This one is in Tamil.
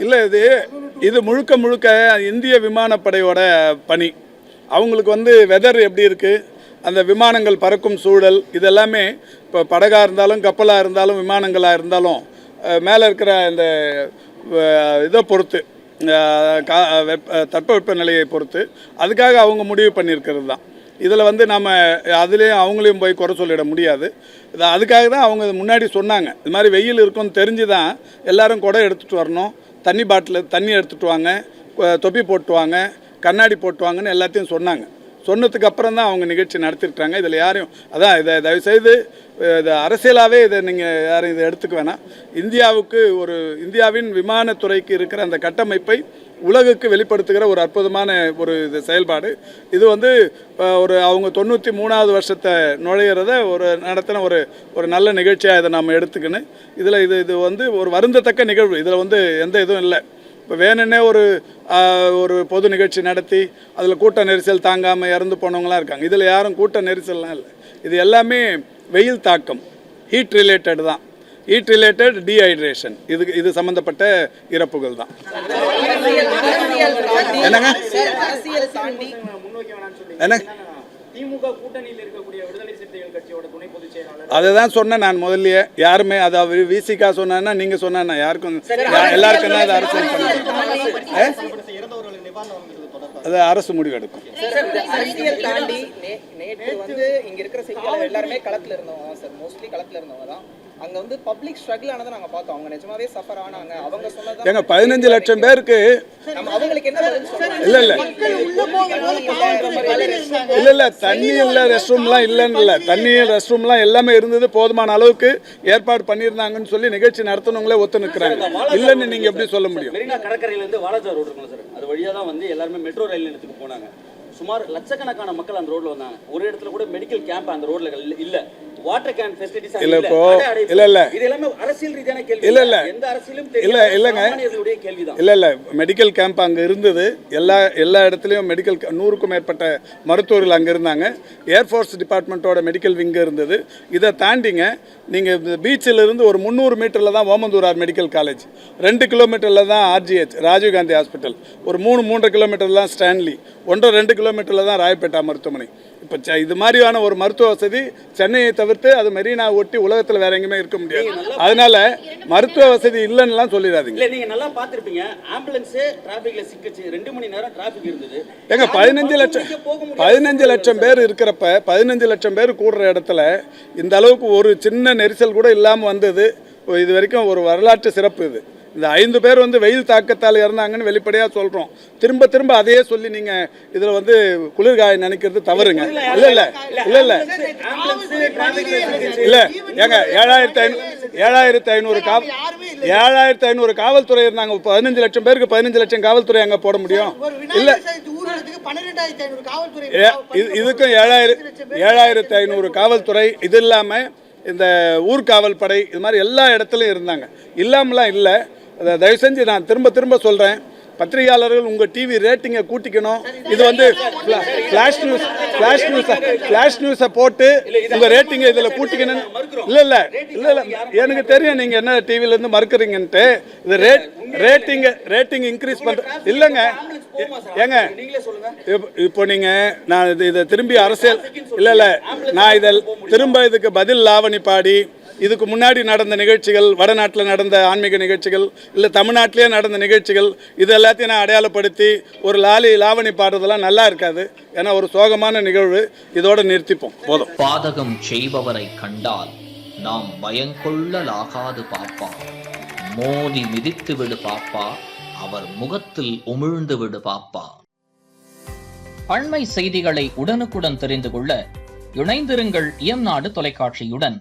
இல்லை, இது முழுக்க முழுக்க இந்திய விமானப்படையோட பணி. அவங்களுக்கு வெதர் எப்படி இருக்குது, அந்த விமானங்கள் பறக்கும் சூழல், இதெல்லாமே இப்போ படகாக இருந்தாலும் கப்பலாக இருந்தாலும் விமானங்களாக இருந்தாலும் மேலே இருக்கிற இந்த இதை பொறுத்து, தட்பவெப்ப நிலையை பொறுத்து அதுக்காக அவங்க முடிவு பண்ணியிருக்கிறது தான். இதில் நம்ம அதுலேயும் அவங்களையும் போய் குறை சொல்லிட முடியாது. அதுக்காக தான் அவங்க முன்னாடி சொன்னாங்க, இது மாதிரி வெயில் இருக்குன்னு தெரிஞ்சு தான் எல்லோரும் குடை எடுத்துகிட்டு வரணும், தண்ணி பாட்டில் தண்ணி எடுத்துகிட்டு வாங்க, தொப்பி போட்டு வாங்க, கண்ணாடி போட்டு வாங்கன்னு எல்லாத்தையும் சொன்னாங்க. சொன்னதுக்கு அப்புறம் தான் அவங்க நிகழ்ச்சி நடத்திருக்காங்க. இதில் யாரையும் அதான் இதை தயவுசெய்து இது அரசியலாகவே இதை நீங்கள் யாரும் இதை எடுத்துக்க வேணாம். இந்தியாவின் விமானத்துறைக்கு இருக்கிற அந்த கட்டமைப்பை உலகுக்கு வெளிப்படுத்துகிற ஒரு அற்புதமான ஒரு இது செயல்பாடு. இது அவங்க 93வது வருஷத்தை நுழையிறத நடத்தின ஒரு நல்ல நிகழ்ச்சியாக இதை நாம் எடுத்துக்கணும். இதில் இது ஒரு வருந்தத்தக்க நிகழ்வு. இதில் எந்த இதுவும் இல்லை. இப்போ வேணுன்னே ஒரு பொது நிகழ்ச்சி நடத்தி அதில் கூட்ட நெரிசல் தாங்காமல் இறந்து போனவங்களாம் இருக்காங்க. இதில் யாரும் கூட்ட நெரிசல்லாம் இல்லை. இது எல்லாமே வெயில் தாக்கம், ஹீட் ரிலேட்டட் தான். ஹீட் ரிலேட்டட் டீஹைட்ரேஷன், இது சம்மந்தப்பட்ட இறப்புகள் தான். என்னங்க என்ன அதுதான் சொன்னேன் நான் முதல்லயே. யாருமே அதை விசிகா சொன்னா நீங்க சொன்னா யாருக்கும் எல்லாருக்கும் தான் அரசியல் பண்ண, அது அரசு முடிவு எடுக்கும். இங்க இருக்கிற செய்தியாளர் எல்லாருமே களத்துல இருந்தவங்க சார், மோஸ்ட்லி களத்துல இருந்தவங்க தான். அங்க பப்ளிக் ஸ்ட்ரகிள் ஆனதை நாங்க பார்த்தோம். அவங்க நிஜமாவே சஃபர் ஆனாங்க. அவங்க சொன்னது எங்க 15 லட்சம் பேருக்கு அவங்களுக்கு என்ன இல்ல தண்ணி இல்ல, ரெஸ்ட் ரூம்லாம் இல்லன்னு இல்ல, தண்ணி ரெஸ்ட் ரூம்லாம் எல்லாமே இருந்தது, போதுமான அளவுக்கு ஏற்பாடு பண்ணியிருந்தாங்கன்னு சொல்லி நிகழ்ச்சி நடத்தினவங்களே ஒத்து நிற்கிறாங்க. இல்லன்னு நீங்க எப்படி சொல்ல முடியும்? கடற்கரையில இருந்து வாலாஜா ரோடு இருக்குல்ல சார், அது வழியா தான் எல்லாருமே மெட்ரோ ரயில் நிலையத்துக்கு போனாங்க. சுமார் லட்சக்கணக்கான மக்கள் அந்த ரோட்ல வந்தாங்க. ஒரு இடத்துல கூட மெடிக்கல் கேம்ப் அந்த ரோட்ல இல்ல, வாட்டர் கேன் ஃபெசிலிட்டிஸ் இல்ல. இப்போ இல்ல இது எல்லாமே அரசியல் ரீதியான கேள்வி. இல்ல எந்த அரசியலும் இல்லங்க கேள்விதான். இல்ல மெடிக்கல் கேம்ப் அங்க இருந்தது. எல்லா இடத்துலயும் மெடிக்கல் 100க்கும் மேற்பட்ட மருத்துவர்கள் அங்க இருந்தாங்க. ஏர்ஃபோர்ஸ் டிபார்ட்மெண்ட்டோட மெடிக்கல் விங் இருந்தது. இதை தாண்டிங்க நீங்க பீச்சில் இருந்து ஒரு 300 மீட்டர்ல தான் ஓமந்தூரார் மெடிக்கல் காலேஜ், 2 கிலோமீட்டர்ல தான் ஆர்ஜிஹெச் ராஜீவ்காந்தி ஹாஸ்பிட்டல், ஒரு 3 கிலோமீட்டர் தான் ஸ்டான்லி, 1.5 கிலோமீட்டர்ல தான் ராயப்பேட்டா மருத்துவமனை. இப்போ இது மாதிரியான ஒரு மருத்துவ வசதி சென்னையை தவிர்த்து அது மெரினா ஒட்டி உலகத்தில் வேற எங்கேயுமே இருக்க முடியாது. அதனால மருத்துவ வசதி இல்லைன்னுலாம் சொல்லிடாதீங்க. இல்லை, நீங்கள் நல்லா பார்த்துருப்பீங்க, ஆம்புலன்ஸு டிராஃபிக்கில் சிக்கிச்சு 2 மணி நேரம் டிராஃபிக் இருந்தது. ஏங்க 15 லட்சம் பேர் இருக்கிறப்ப 15 லட்சம் பேர் கூடுற இடத்துல இந்த அளவுக்கு ஒரு சின்ன நெரிசல் கூட இல்லாமல் வந்தது இது வரைக்கும் ஒரு வரலாற்று சிறப்பு. இந்த 5 பேர் வெயில் தாக்கத்தால் இறந்தாங்கன்னு வெளிப்படையாக சொல்கிறோம். திரும்ப அதையே சொல்லி நீங்கள் இதில் குளிர்காய நினைக்கிறது தவறுங்க. இல்லை ஏங்க 7500 காவல்துறை இருந்தாங்க. 15 லட்சம் பேருக்கு 15 லட்சம் காவல்துறை அங்கே போட முடியும்? இல்லை, இதுக்கும் 7500 காவல்துறை. இது இல்லாமல் இந்த ஊர்காவல் படை, இது மாதிரி எல்லா இடத்துலையும் இருந்தாங்க. இல்லாமலாம் இல்லை. தயவு செஞ்சு நான் திரும்ப சொல்கிறேன், பத்திரிகையாளர்கள் உங்கள் டிவி ரேட்டிங்கை கூட்டிக்கணும். இது ஃப்ளாஷ் நியூஸை போட்டு உங்கள் ரேட்டிங்கை இதில் கூட்டிக்கணும். இல்லை எனக்கு தெரியும் நீங்கள் என்ன டிவியிலேருந்து மறுக்கிறீங்கன்ட்டு. இது ரேட்டிங் இன்க்ரீஸ் பண்ணுற இல்லைங்க. ஏங்க இப்போ நான் இதை திரும்பி அரசியல் இல்லை நான் திரும்ப இதுக்கு பதில் லாவணி பாடி, இதுக்கு முன்னாடி நடந்த நிகழ்ச்சிகள், வடநாட்டில் நடந்த ஆன்மீக நிகழ்ச்சிகள், இல்லை தமிழ்நாட்டிலே நடந்த நிகழ்ச்சிகள், இது எல்லாத்தையும் நான் அடையாளப்படுத்தி ஒரு லாவணி பாடுறதெல்லாம் நல்லா இருக்காது. ஏன்னா ஒரு சோகமான நிகழ்வு. இதோட நிறுத்திப்போம், போதும். பாதகம் செய்பவரை கண்டால் நாம் பயங்கொள்ளலாகாது பாப்பா, மோதி மிதித்து விடு பாப்பா, அவர் முகத்தில் உமிழ்ந்து விடு பாப்பா. அண்மை செய்திகளை உடனுக்குடன் தெரிந்து கொள்ள இணைந்திருங்கள் இயம்நாடு தொலைக்காட்சியுடன்.